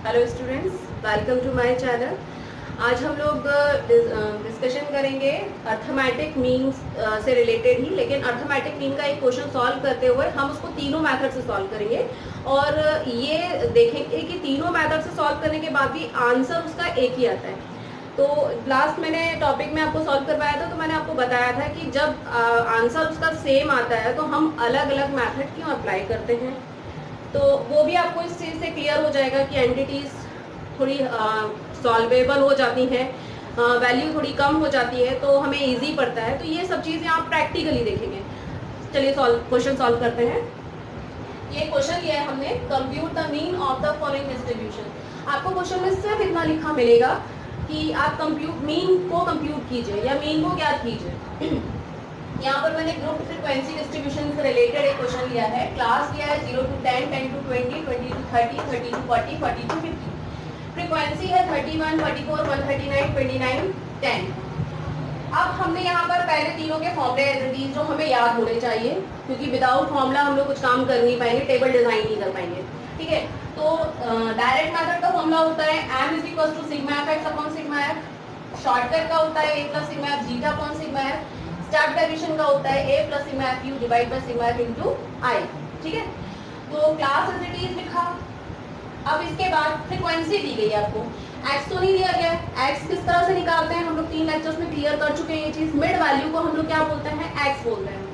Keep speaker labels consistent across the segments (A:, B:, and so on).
A: Hello students, welcome to my channel. आज हम लोग डिस्कशन करेंगे अर्थमेटिक मीन्स से रिलेटेड ही, लेकिन अर्थमेटिक मीन का एक क्वेश्चन सॉल्व करते हुए हम उसको तीनों मेथड से सॉल्व करेंगे और ये देखेंगे कि तीनों मेथड से सॉल्व करने के बाद भी आंसर उसका एक ही आता है। तो लास्ट मैंने टॉपिक में आपको सॉल्व करवाया था, तो मैंने आपको बताया था कि जब आंसर उसका सेम आता है तो हम अलग अलग मेथड क्यों अप्लाई करते हैं। तो वो भी आपको इस चीज़ से क्लियर हो जाएगा कि एंटिटीज थोड़ी सॉल्वेबल हो जाती हैं, वैल्यू थोड़ी कम हो जाती है, तो हमें इजी पड़ता है। तो ये सब चीज़ें आप प्रैक्टिकली देखेंगे। चलिए क्वेश्चन सॉल्व करते हैं। ये क्वेश्चन लिया है हमने, compute the mean of the following distribution. आपको क्वेश्चन में सिर्फ इतना लिखा मिलेगा कि आप मीन को कंप्यूट कीजिए या मीन को ज्ञात कीजिए। यहाँ पर मैंने ग्रुप फ्रीक्वेंसी डिस्ट्रीब्यूशन से रिलेटेड एक क्वेश्चन लिया है। क्लास लिया है 0 to 10, 10 to 20, 20 to 30, 30 to 40, 40 to 50। Frequency है 31, 44, 139, 29, 10। अब हमने यहाँ पर पहले तीनों के फॉर्मूले एज इट इज जो हमें याद होने चाहिए, क्योंकि विदाउट फॉर्मूला हम लोग कुछ काम कर नहीं पाएंगे, टेबल डिजाइन नहीं कर पाएंगे। ठीक है, तो डायरेक्ट मेथड का फॉर्मूला होता है m is equal to sigma F X upon sigma F. Shortcut का होता है a plus sigma F zeta upon sigma F. Step derivation का होता है a plus sigma F U divide by sigma F into I. ठीक है, तो class as it is लिखा। अब इसके बाद फ्रीक्वेंसी दी गई आपको, x तो नहीं दिया गया है। x किस तरह से निकालते हैं, हम लोग 3 लेक्चर्स में क्लियर कर चुके हैं ये चीज। मिड वैल्यू को हम लोग क्या बोलते हैं, x बोलते हैं।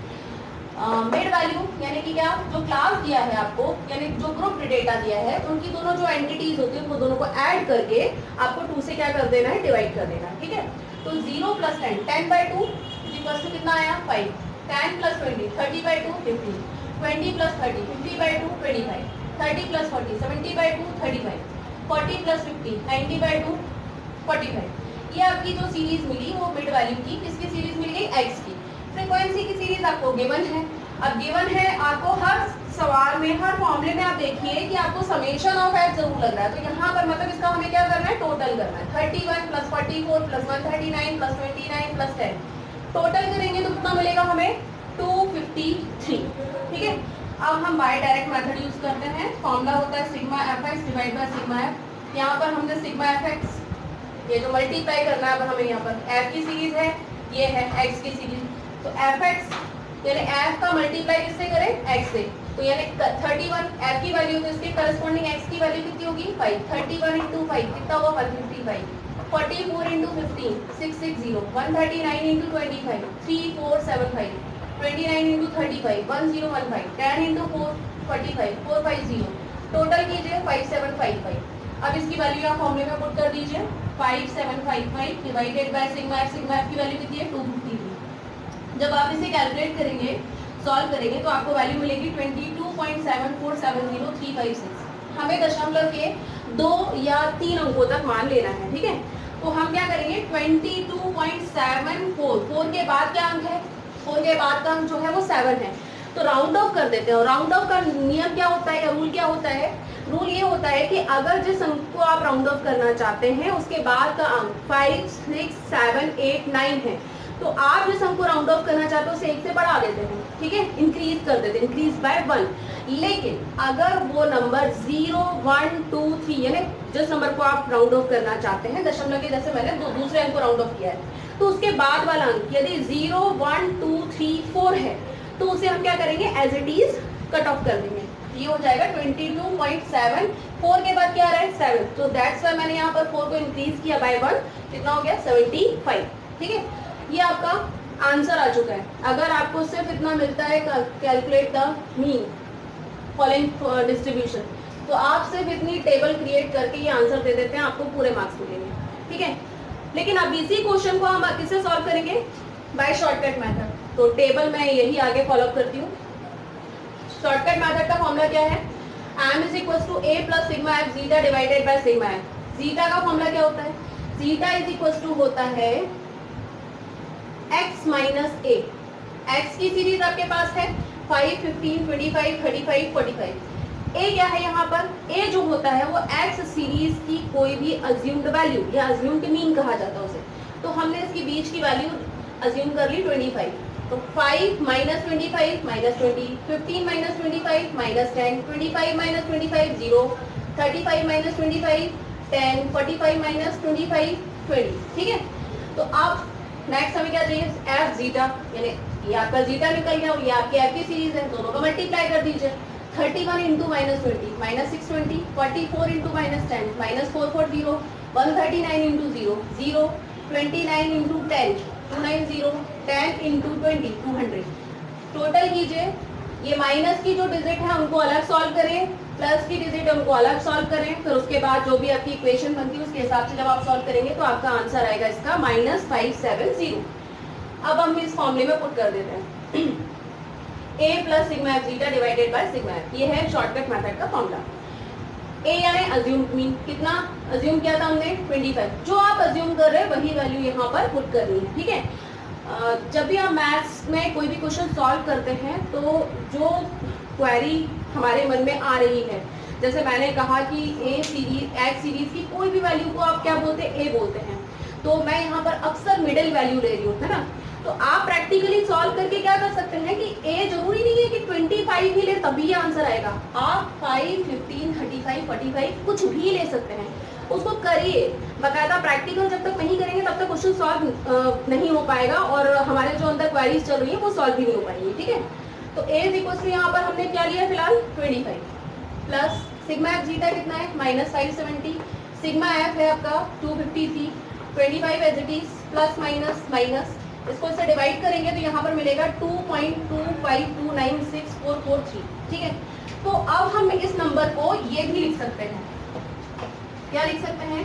A: मिड वैल्यू यानी कि क्या, जो क्लास दिया है आपको, यानी जो ग्रुप डेटा दिया है, उनकी दोनों जो एंटिटीज होती है उनको दोनों को ऐड करके आपको 2 से क्या कर देना है, डिवाइड कर देना है। ठीक है, तो 0 प्लस 10, 10 बाई 2 इक्वल टू कितना आया 5। 10 plus 20, 30 by 2 50। 20 plus 30, 50 by 2 25। 30 plus 40, 70 by 2 35। 40 plus 50, 90 by 2 45। ये आपकी जो सीरीज मिली वो मिड वैल्यू की, किसकी सीरीज मिल गई, एक्स की। फ्रीक्वेंसी की सीरीज आपको गिवन है। अब गिवन है आपको, हर सवाल में, हर फॉर्मूले में आप देखिए कि आपको समेशन ऑफ एक्स जरूर लग रहा है। तो यहाँ पर मतलब इसका हमें क्या करना है, टोटल करना है। 31 plus 44 plus 139 plus 29 plus 10, total करेंगे तो कितना मिलेगा हमें, 253। ठीक है, अब हम बाय डायरेक्ट मेथड यूज करते हैं। फॉर्मूला होता है sigma F x divide by sigma F. यहाँ पर हमने सिग्मा एफ एक्स, ये जो मल्टीप्लाई करना है, अब हमें यहाँ पर एफ की सीरीज है, ये है एक्स की सीरीज। तो एफ एक्स यानी एफ का मल्टीप्लाई किससे करें, एक्स से। तो यानी 31 एफ की वैल्यू, तो इसके करस्पॉन्डिंग एक्स की वैल्यू कितनी होगी, 5। 31 इंटू 5 कितना होगा, 155। 44 into 15 660। 139 into 25 3475। 29 into 35 1015। 10 into 4 45 450। Total कीजिए 5755। अब इसकी वैल्यू आप फॉर्मूले में पुट कर दीजिए। 5755 divided by sigma F. Sigma F की वैल्यू कितनी है, 253। जब आप इसे कैलकुलेट करेंगे, सॉल्व करेंगे, तो आपको वैल्यू मिलेगी 22.7470,356। हमें दशमलव के 2 या 3 अंकों तक मान लेना है। ठीक है, तो हम क्या करेंगे, 22.74, 4 के बाद क्या अंक है, 4 के बाद का अंक जो है वो 7 है, तो राउंड ऑफ कर देते हैं। और राउंड ऑफ का नियम क्या होता है या रूल क्या होता है, रूल ये होता है कि अगर जिस अंक को आप राउंड ऑफ करना चाहते हैं उसके बाद का अंक 5 6 7 8 9 है, तो आप जिस अंक को राउंड ऑफ करना चाहते हो उसे 1 से बढ़ा देते हैं। ठीक है, इंक्रीज कर देते हैं, इंक्रीज बाय 1। लेकिन अगर वो नंबर 0 1 2 3 यानी जिस नंबर को आप राउंड ऑफ करना चाहते हैं, दशमलव के जैसे मैंने दूसरे अंक को राउंड ऑफ किया है, तो उसके बाद वाला अंक यदि 0 1 2 3 4 है, तो उसे हम क्या करेंगे, as it is cut off कर देंगे। ये हो जाएगा 22.7। 4 के बाद क्या आ रहा है, 7, तो दैट्स वाई मैंने यहाँ पर 4 को इंक्रीज किया बाय 1, कितना हो गया 75। ठीक है, ये आपका आंसर आ चुका है। अगर आपको सिर्फ इतना मिलता है, calculate the mean following distribution, तो आप सिर्फ इतनी टेबल क्रिएट करके ये आंसर दे देते हैं, आपको पूरे मार्क्स मिलेंगे। ठीक है, लेकिन अब इसी क्वेश्चन को हम किससे सॉल्व करेंगे, बाय शॉर्टकट मेथड। तो टेबल मैं यही आगे फॉलो करती हूँ। शॉर्टकट मेथड का फॉर्मूला क्या है, m is equal to a plus sigma F zeta divided by sigma F. Zeta का फॉर्मूला क्या होता है, जीटा इज इक्वल टू होता है x माइनस a। x की सीरीज आपके पास है 5 15 25 35 45। a क्या है यहाँ पर, a जो होता है वो x सीरीज की कोई भी अज्यूम्ड वैल्यू या अज्यूम्ड मीन कहा जाता है उसे। तो हमने इसकी बीच की वैल्यू अज्यूम कर ली 25। तो 5 minus 25 minus 20, 15 minus 25 minus 10, 25 minus 25 0, 35 minus 25 10, 45 minus 25 20, ठीक है। तो अब नेक्स्ट हमें क्या चाहिए, एफ जीटा, यानी ये आपका जीटा निकल गया और ये आपकी एफ की सीरीज है, दोनों को मल्टीप्लाई कर दीजिए। 31 into minus 20 minus 620, 44 into minus 10 minus 440, 139 into 0 0, 29 into 10 290, 10 into 20 200। Total कीजिए, ये माइनस की जो डिजिट है उनको अलग सॉल्व करें, प्लस की डिजिट है उनको अलग सॉल्व करें, फिर उसके बाद जो भी आपकी इक्वेशन बनती है उसके हिसाब से जब आप सॉल्व करेंगे तो आपका आंसर आएगा इसका -570। अब हम इस फॉर्मूले में पुट कर देते हैं a plus sigma F zeta divided by sigma F, ये है शॉर्टकट मेथड का फॉर्मूला। a यानी अज्यूम मीन, कितना अज्यूम किया था हमने 25, जो आप अज्यूम कर रहे हैं वही वैल्यू यहाँ पर पुट करनी है, ठीक है। जब भी हम मैथ्स में कोई भी क्वेश्चन सॉल्व करते हैं तो जो क्वेरी हमारे मन में आ रही है, जैसे मैंने कहा कि एक्स सीरीज की कोई भी वैल्यू को आप क्या बोलते हैं, ए बोलते हैं, तो मैं यहाँ पर अक्सर मिडिल वैल्यू ले रही हूँ, है ना। तो आप प्रैक्टिकली सॉल्व करके क्या कर सकते हैं कि ए जरूरी नहीं है कि 25 ही ले तभी आंसर आएगा, आप 5, 15, 35, 45 कुछ भी ले सकते हैं, उसको करिए बकायदा। प्रैक्टिकल जब तक नहीं करेंगे तब तक क्वेश्चन सॉल्व नहीं हो पाएगा और हमारे जो अंदर क्वेरीज चल रही है वो सॉल्व भी नहीं हो पाएंगी, ठीक है। तो ए इज इक्वल टू यहाँ पर हमने क्या लिया फिलहाल 25, प्लस सिग्मा एफ जीटा कितना है -570, सिग्मा एफ है आपका 253, 25 as it is, plus minus minus, इसको इससे डिवाइड करेंगे तो यहाँ पर मिलेगा 2.25296,443, ठीक है। तो अब हम इस नंबर को ये भी लिख सकते हैं, क्या लिख सकते हैं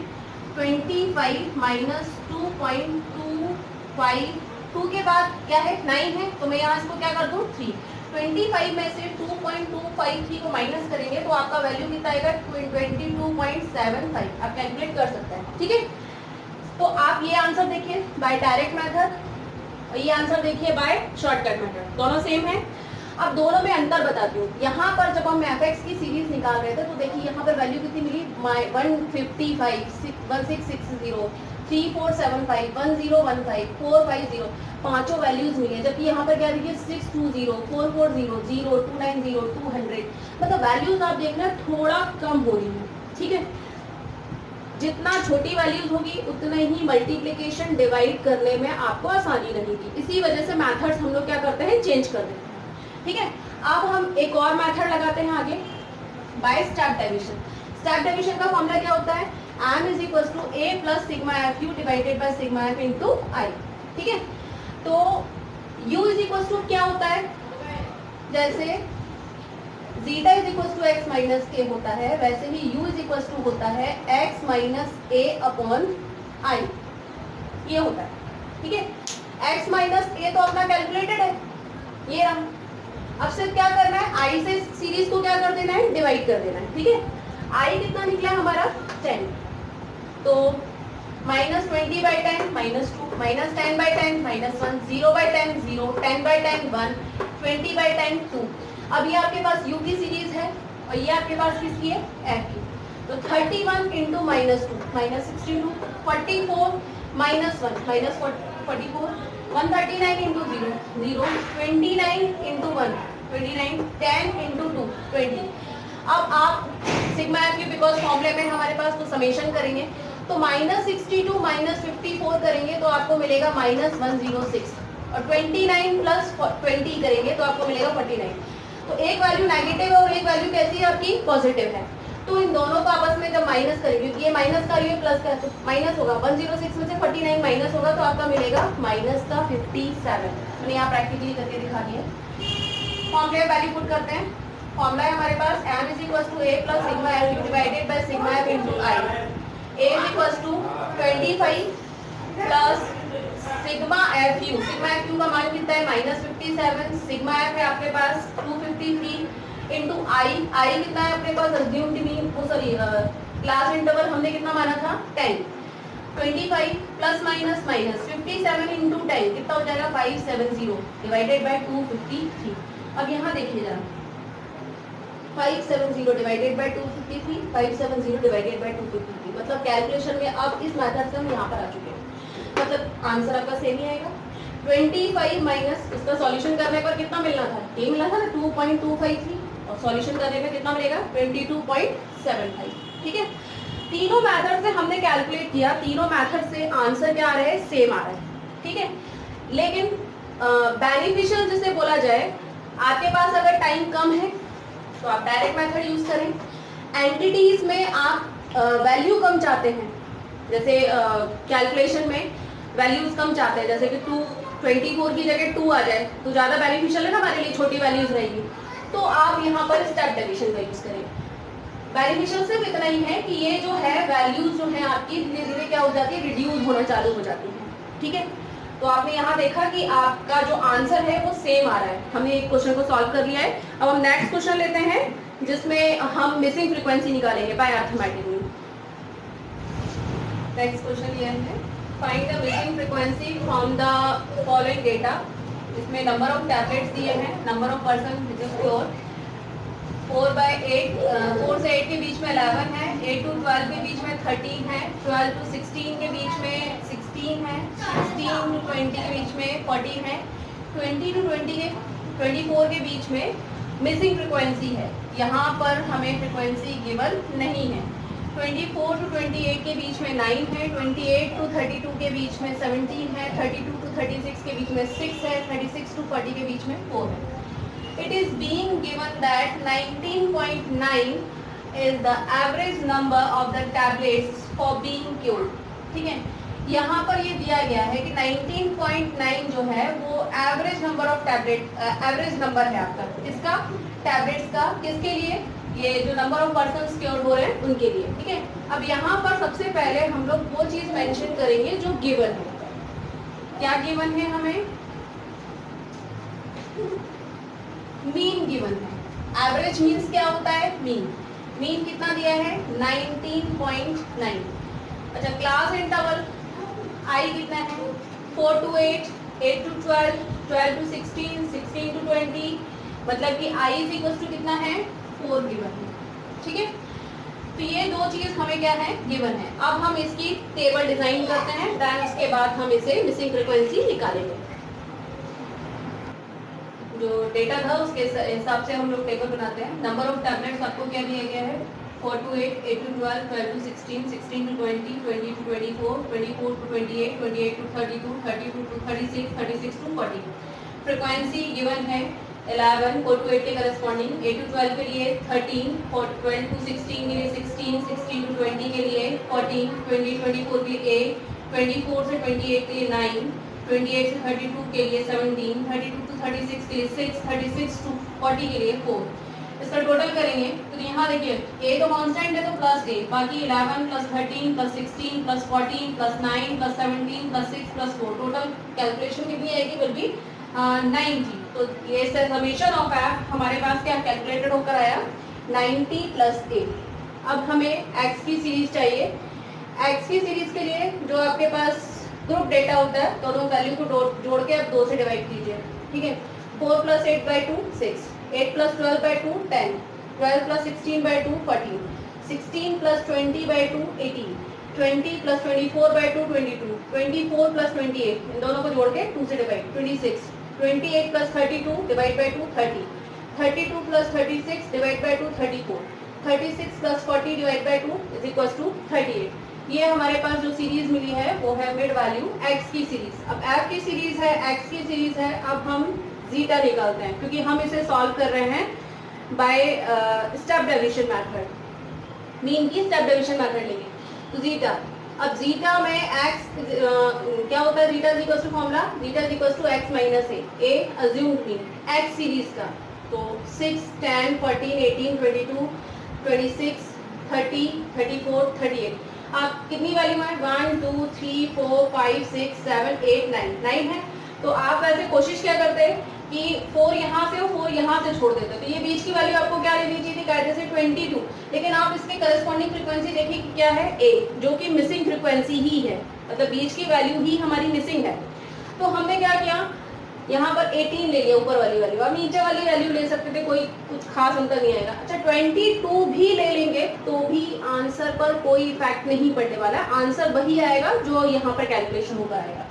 A: 25 माइनस 2.252 के बाद क्या है 9 है, तो मैं यहाँ इसको क्या कर दूँ 3, 25 में से 2.253 को माइनस करेंगे तो आपका वैल्यू कितना आएगा 22.75, आप कैलकुलेट कर सकते हैं, ठीक है। तो आप ये आंसर देखिए बाय डायरेक्ट मेथड और ये आंसर देखिए बाय शॉर्टकट मेथड, दोनों सेम है। अब दोनों में अंतर बताती हूँ। यहाँ पर जब हम एफ की सीरीज निकाल रहे थे तो देखिए यहाँ पर वैल्यू कितनी मिली 155, 1660, 3475, 1015, 450, पांचों वैल्यूज मिली है, जबकि यहाँ पर क्या देखिए 620, 440, 0, 290, 200, मतलब वैल्यूज आप देखना थोड़ा कम हो रही है, ठीक है। जितना छोटी वैल्यूज होगी उतना ही मल्टीप्लिकेशन डिवाइड करने में आपको आसानी रहेगी, इसी वजह से मेथड्स हम लोग क्या करते हैं चेंज कर देते हैं, ठीक है। अब हम एक और मेथड लगाते हैं आगे by step division. Step division का फॉर्मूला क्या होता है m is equal to a plus sigma F U divided by sigma F into I, ठीक है। तो u इज इक्वल टू क्या होता है, जैसे zeta is equal to x minus के होता है वैसे ही u इज इक्वल टू होता है x minus a upon i, ये होता है, ठीक है। x माइनस a तो अपना कैलकुलेटेड है, ये रहा। अब सिर्फ क्या करना है i से सीरीज को क्या कर देना है डिवाइड कर देना है, ठीक है। i कितना निकला हमारा 10, तो -20 by 10 -2, -10 by 10 -1, 0 by 10 0, 10 by 10 1, 20 by 10 2। अब ये आपके पास u की सीरीज है और ये आपके पास किसकी है f की, तो 31 इंटू -2 -62, 44 -1 -44, 139 इंटू 0 0, 29 इंटू 1 29, 10 इंटू 2 20। अब आप सिग्मा एफ की बिकॉज फॉर्मूले में हमारे पास तो समेशन करेंगे, तो -62 -54 करेंगे तो आपको मिलेगा -106 और 29 प्लस 20 करेंगे तो आपको मिलेगा 49। तो एक वैल्यू नेगेटिव है और एक वैल्यू कैसी है आपकी पॉजिटिव है, तो इन दोनों को आपस में जब माइनस करेंगे, क्योंकि ये माइनस का रही है प्लस का, तो माइनस होगा 106 में से 49 माइनस होगा तो आपका मिलेगा -57। मैंने यहाँ प्रैक्टिकली करके दिखा दिया। फॉर्मूले वैल्यू पुट करते हैं, फॉर्मूला है हमारे पास m is equal to a plus sigma f divided by sigma F into i। a is equal to 25 plus sigma F u का मान कितना है -57, सिग्मा एफ है आपके पास 253 इनटू i कितना है आपके पास अज्यूम्ड मीन क्लास इंटरवल हमने कितना माना था 10, 25 प्लस माइनस माइनस 57 इंटू 10 कितना हो जाएगा 570 डिवाइडेड बाय 253। अब यहाँ देखिए जरा 570 डिवाइडेड बाय 253, 570 डिवाइडेड बाय 253, मतलब कैलकुलेशन में अब इस मेथड से हम यहाँ पर आ चुके हैं, मतलब आंसर आपका सेम ही आएगा। 25 माइनस इसका सॉल्यूशन करने पर कितना मिलना था, ये मिला था ना 2.253 और सॉल्यूशन करने पर कितना मिलेगा 22.75। ठीक है, तीनों मेथड से हमने कैलकुलेट किया, तीनों मेथड से आंसर क्या आ रहा है, सेम आ रहा है। ठीक है, लेकिन बेनिफिशियल जिसे बोला जाए, आपके पास अगर टाइम कम है तो आप डायरेक्ट मेथड यूज करें। एंटिटीज में आप वैल्यू कम चाहते हैं, जैसे कैलकुलेशन में वैल्यूज कम चाहते हैं, जैसे कि 24 की जगह 2 आ जाए तो ज़्यादा बेनिफिशियल है ना, हमारे लिए छोटी वैल्यूज रहेगी, तो आप यहाँ पर स्टेप डेविएशन का यूज करें। बेनिफिशियल सिर्फ इतना ही है कि ये जो है वैल्यूज जो है आपकी धीरे धीरे क्या हो जाती है, रिड्यूस होना चालू हो जाती है। ठीक है, तो आपने यहाँ देखा कि आपका जो आंसर है वो सेम आ रहा है। हमने एक क्वेश्चन को सॉल्व कर लिया है। अब हम नेक्स्ट क्वेश्चन लेते हैं जिसमें हम मिसिंग फ्रीक्वेंसी निकालेंगे by arithmetic mean. Next question ये है, find the missing frequency from the following data. इसमें नंबर ऑफ टैबलेट्स दिए हैं, number of person which is pure, 4 से 8 के बीच में 11 है, 8 to 12 के बीच में 13 है, 12 to 16 के बीच में 16 है, 16 to 20 के बीच में 14 है, 20 to 24 के बीच में मिसिंग फ्रीक्वेंसी है। यहाँ पर हमें फ्रीक्वेंसी गिवन नहीं है। 24 to 28 के बीच में 9 है, 28 to 32 के बीच में 17 है, 32 to 36 के बीच में 6 है, 36 to 40 के बीच में 4 है। It is being given that 19.9 is the average number of the tablets for being cured. ठीक है, यहाँ पर ये दिया गया है कि 19.9 जो है वो average number of tablet, average number है आपका इसका टैबलेट्स का, किसके लिए, ये जो नंबर ऑफ पर्सन क्योर हो रहे हैं उनके लिए। ठीक है, अब यहाँ पर सबसे पहले हम लोग वो चीज मेंशन करेंगे जो गिवन है। क्या गिवन है, हमें मीन गिवन है। एवरेज मीन्स क्या होता है, मीन। मीन कितना दिया है, 19.9। अच्छा, क्लास इंटरवल आई कितना है, 4 to 8, 8 to 12, 12 to 16, 16 to 20, मतलब कि आई इज इक्वल टू कितना है, 4 गिवन है। ठीक है, तो ये दो चीज हमें क्या है, गिवन है। अब हम इसकी टेबल डिजाइन करते हैं, देन उसके बाद हम इसे मिसिंग फ्रीक्वेंसी निकालेंगे। जो डेटा था उसके हिसाब से हम लोग टेबल बनाते हैं। नंबर ऑफ टैबलेट्स आपको क्या दिया गया है, 4 to 8, 8 to 12, 12 to 16, 16 to 20, 20 to 24, 24 to 28, 28 to 32, 32 to 36, 36 to 40। Frequency given है 11, 4 to 8 के करस्पॉन्डिंग, 8 to 12 के लिए 13, 12 to 16 के लिए 16, 16 to 20 के लिए 14, 20, 24 के लिए 8, 24 से 28 के लिए 9, 28 से 32 के लिए 17, 32 to 36 के लिए 6, 36 to 40 के लिए 4। इसका टोटल करेंगे तो यहाँ देखिए a तो कांस्टेंट है तो प्लस a, बाकी 11 plus 13 plus 16 plus 14 plus 9 plus 17 plus 6 plus 4, total calculation कितनी आएगी, विल बी 90। तो ये समेशन ऑफ f हमारे पास क्या कैलकुलेटेड होकर आया, 90 प्लस 8। अब हमें x की सीरीज चाहिए। x की सीरीज के लिए जो आपके पास ग्रुप डेटा होता है, दोनों वैल्यू को जोड़ के आप 2 से डिवाइड कीजिए। ठीक है, 4 plus 8 by 2 6, 8 plus 12 by 2 10, 12 plus 16 by 2 14, 16 plus 20 by 2 18, 20 plus 24 by 2 22, 24 plus 28 इन दोनों को जोड़ के 2 से डिवाइड 26, 28 प्लस 32 divide by 2 30, 32 plus 36 divide by 2 34, 36 plus 40 divide by 2 is equal to 38। ये हमारे पास जो सीरीज मिली है वो है मिड वैल्यू x की सीरीज। अब f की सीरीज है, x की सीरीज है, अब हम जीटा निकालते हैं क्योंकि हम इसे सॉल्व कर रहे हैं by step deviation method, mean की स्टेप डेविएशन मेथड लेंगे। तो जीटा, अब जीटा में x क्या होता है, zeta is equal to formula, zeta is equal to x minus a assumed mean x series का। तो 6 10 14 18 22 26 30 34 38, आप कितनी वैल्यू है, 1 2 3 4 5 6 7 8 9 है। तो आप वैसे कोशिश क्या करते हैं कि 4 यहाँ से और 4 यहाँ से छोड़ देते हैं, तो ये बीच की वैल्यू आपको क्या लेनी चाहिए थी, कहते से 22, लेकिन आप इसके करस्पॉन्डिंग फ्रीक्वेंसी देखिए कि क्या है, a, जो कि मिसिंग फ्रीक्वेंसी ही है, मतलब बीच की वैल्यू ही हमारी मिसिंग है। तो हमने क्या किया, यहाँ पर 18 ले लिया ऊपर वाली वैल्यू, आप नीचे वाली वैल्यू ले सकते थे, कोई कुछ खास अंतर नहीं आएगा। अच्छा 22 भी ले लेंगे तो भी आंसर पर कोई इफेक्ट नहीं पड़ने वाला, आंसर वही आएगा जो यहाँ पर कैलकुलेशन होकर आएगा।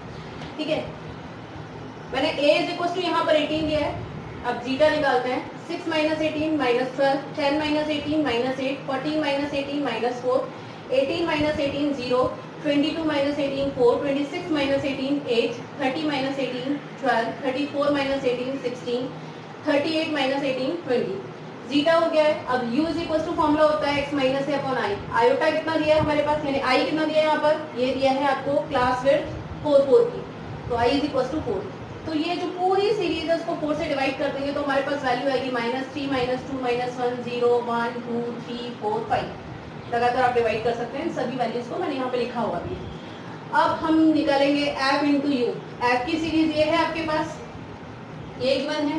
A: ठीक है, मैंने a इज इक्वल टू यहाँ पर 18 दिया है। अब जीटा निकालते हैं, 6 minus 18 minus 12, 10 minus 18 minus 8, 14 minus 18 minus 4, 18 minus 18 0, 22 minus 18 4, 26 minus 18 8, 30 minus 18 12, 34 minus 18 16, 38 minus 18 20. Zeta हो गया है। अब u is equal to formula होता है x माइनस है अपॉन आई। आयोटा कितना दिया है हमारे पास, यानी i कितना दिया है यहाँ पर, ये दिया है आपको क्लास विड्थ 4 की, तो i इज इक्वल टू 4। तो ये जो पूरी सीरीज है उसको 4 से डिवाइड कर देंगे तो हमारे पास वैल्यू आएगी -3 -2 -1 0 1 2 3 4 5। लगातार आप डिवाइड कर सकते हैं सभी वैल्यूज को, मैंने यहाँ पे लिखा हुआ भी है। अब हम निकालेंगे f इंटू यू। एफ की सीरीज ये है आपके पास, ये गिवन है,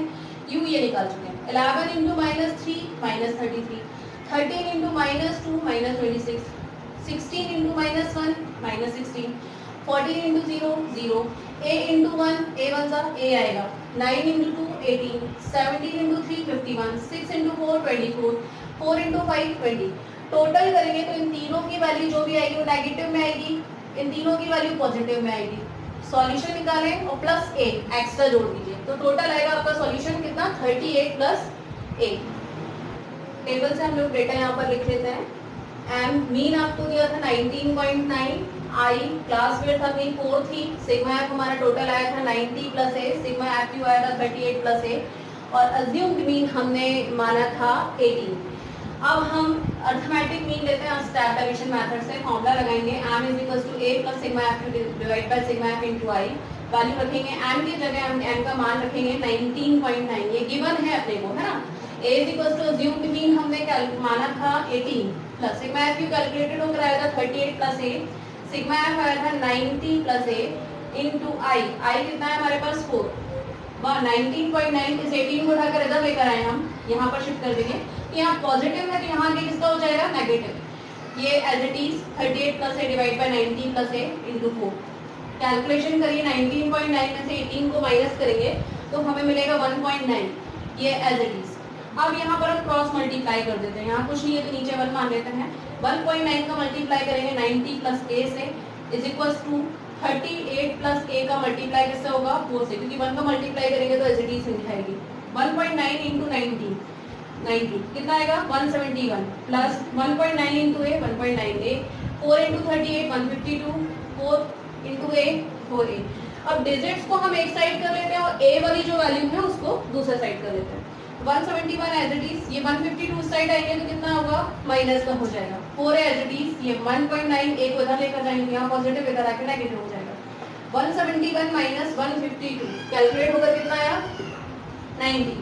A: u ये निकाल चुके हैं। 11 into -3 -33, 13 into -2 -26, 16 into -1 -16, 14 into 0 0, a into 1 a 1 सा a आएगा, 9 into 2 18, 17 into 3 51, 6 into 4 24, 4 into 5 20। Total करेंगे तो इन तीनों की वैल्यू जो भी आएगी वो नेगेटिव में आएगी, इन तीनों की वैल्यू पॉजिटिव में आएगी। सॉल्यूशन निकालें और प्लस a एक्स्ट्रा जोड़ दीजिए तो टोटल आएगा आपका सॉल्यूशन कितना, 38 प्लस a। टेबल से हम लोग डेटा यहाँ पर लिख लेते हैं। m मीन आपको दिया था 19.9, i क्लास विड्थ अपनी 4 थी, सिग्मा f हमारा टोटल आया था 90 plus a, sigma f Q आया था 38 प्लस a, और अज्यूम्ड मीन हमने माना था 18। अब हम अर्थमेटिक मीन लेते हैं स्टेप डेविएशन मेथड से, फॉर्मूला लगाएंगे m is equal to a plus sigma f divide by sigma f into i। Value रखेंगे m की जगह हम m का मान रखेंगे 19.9, ये गिवन है अपने को, है ना। a is equal to assumed mean हमने माना था 18 plus sigma f q calculated होकर आया था 38 प्लस a, सिग्मा f आया था 90 plus a into i। i कितना है हमारे पास 4, 19.9 इस 18 को उठाकर इधर लेकर आए हम, यहाँ पर शिफ्ट कर देंगे। यहाँ पॉजिटिव है तो यहाँ आगे किसका हो जाएगा, नेगेटिव। ये as it is 38 plus a divide by 19 plus a into 4। Calculation करिए, 19.9 में से 18 को माइनस करेंगे तो हमें मिलेगा 1.9, ये एज इट इज। अब यहाँ पर हम क्रॉस मल्टीप्लाई कर देते हैं, यहाँ कुछ नहीं है तो नीचे 1 मान लेते हैं। 1.9 का मल्टीप्लाई करेंगे 90 प्लस ए से इज इक्वल टू 38 प्लस ए का मल्टीप्लाई किससे होगा, 4 से, क्योंकि 1 का मल्टीप्लाई करेंगे तो एज इट इज मिल जाएगी। 1.9 इंटू 90 कितना आएगा, 171 प्लस 1.9 इंटू ए 1.9 ए, 4 इंटू 38 152, 4 इंटू ए 4a। अब डिजिट्स को हम एक साइड कर लेते हैं और a वाली जो वैल्यू है उसको दूसरे साइड कर लेते हैं। 171 एज इट इज, ये 152 साइड आएंगे तो कितना होगा, माइनस का हो जाएगा। 4 एज इट इज, ये 1.9 a को इधर लेकर जाएंगे, यहाँ पॉजिटिव इधर आके नेगेटिव हो जाएगा। 171 माइनस 152 कैलकुलेट होकर कितना आया, 90।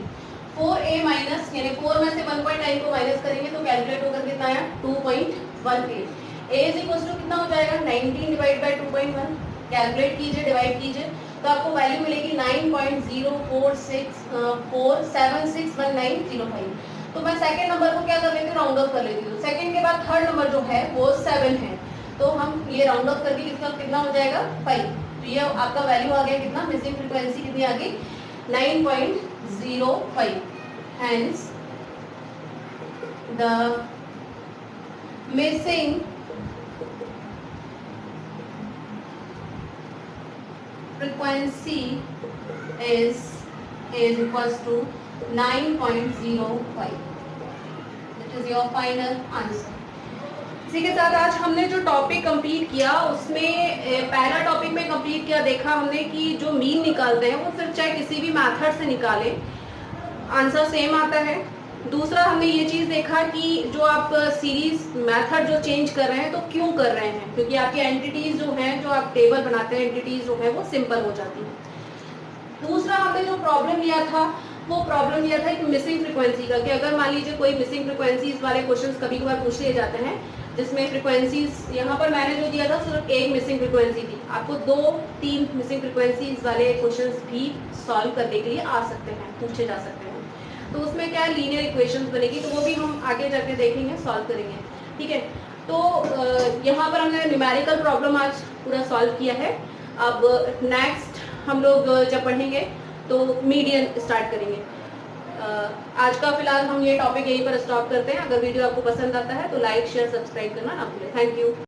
A: 4a माइनस, यानी 4 में से 1.9 को माइनस करेंगे तो कैलकुलेट होकर कितना आया, 2.18। a इज इक्वल टू कितना हो जाएगा, 19 डिवाइड बाय 2.1। कैलकुलेट कीजिए, डिवाइड कीजिए तो आपको वैल्यू मिलेगी 9.04676190 तो मैं सेकंड नंबर को क्या कर लेती हूँ, राउंड ऑफ कर लेती हूँ। सेकंड के बाद थर्ड नंबर जो है वो 7 है, तो हम ये राउंड ऑफ करके इसका कितना हो जाएगा, 5। तो ये आपका वैल्यू आ गया कितना, मिसिंग फ्रीक्वेंसी कितनी आ गई, 9.05। Hence the missing frequency is equals to 9.05. That is your final answer. इसी के साथ आज हमने जो टॉपिक कंप्लीट किया उसमें पहला टॉपिक में कंप्लीट किया, देखा हमने कि जो मीन निकालते हैं वो सिर्फ चाहे किसी भी मेथड से निकालें आंसर सेम आता है। दूसरा हमने ये चीज़ देखा कि जो आप सीरीज मेथड जो चेंज कर रहे हैं तो क्यों कर रहे हैं, क्योंकि आपकी एंटिटीज जो हैं, जो आप टेबल बनाते हैं एंटिटीज जो है वो सिंपल हो जाती है। दूसरा हमने जो प्रॉब्लम लिया था वो प्रॉब्लम लिया था एक मिसिंग फ्रीक्वेंसी का, कि अगर मान लीजिए कोई मिसिंग फ्रीक्वेंसीज वाले क्वेश्चंस कभी कभार पूछ लिए जाते हैं जिसमें फ्रीक्वेंसीज, यहाँ पर मैंने जो दिया था सिर्फ एक मिसिंग फ्रीक्वेंसी थी, आपको 2-3 मिसिंग फ्रीक्वेंसीज वाले क्वेश्चंस भी सॉल्व करने के लिए आ सकते हैं, पूछे जा सकते हैं। तो उसमें क्या लीनियर इक्वेशंस बनेगी, तो वो भी हम आगे जाके देखेंगे, सॉल्व करेंगे, ठीक है। तो यहाँ पर हमने न्यूमेरिकल प्रॉब्लम आज पूरा सॉल्व किया है। अब नेक्स्ट हम लोग जब पढ़ेंगे तो मीडियन स्टार्ट करेंगे। आज का फिलहाल हम ये टॉपिक यहीं पर स्टॉप करते हैं। अगर वीडियो आपको पसंद आता है तो लाइक शेयर सब्सक्राइब करना ना भूलें। Thank you.